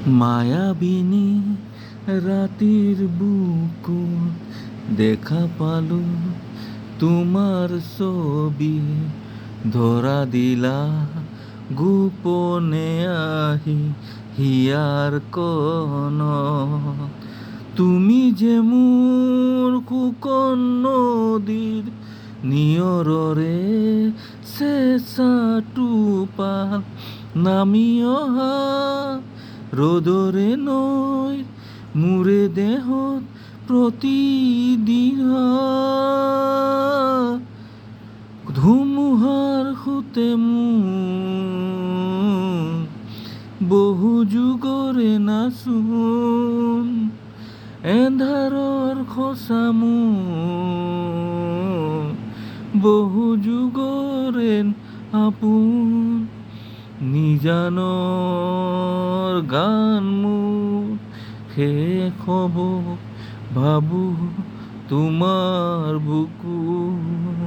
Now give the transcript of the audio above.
মায়াবিনী রাতির বুকুত দেখা পালো তোমার ছবি, ধরা দিলা গোপনে আহি হিয়ার কোন। তুমি যে মোৰ শুকন নদীৰ নিয়ৰৰে চেঁচা টোপাল নামি অহা ৰ'দৰে নৈৰ মোৰে দেহত প্ৰতিদিনা ধুমুহাৰ সোঁতে মোৰ বহু যুগৰে নাচোন, এন্ধাৰৰ খোঁচা মোৰ বহু যুগৰে আপোন। নিজানৰ গান মোৰ শেষ হ'ব ভাবোঁ তোমাৰ বুকুত।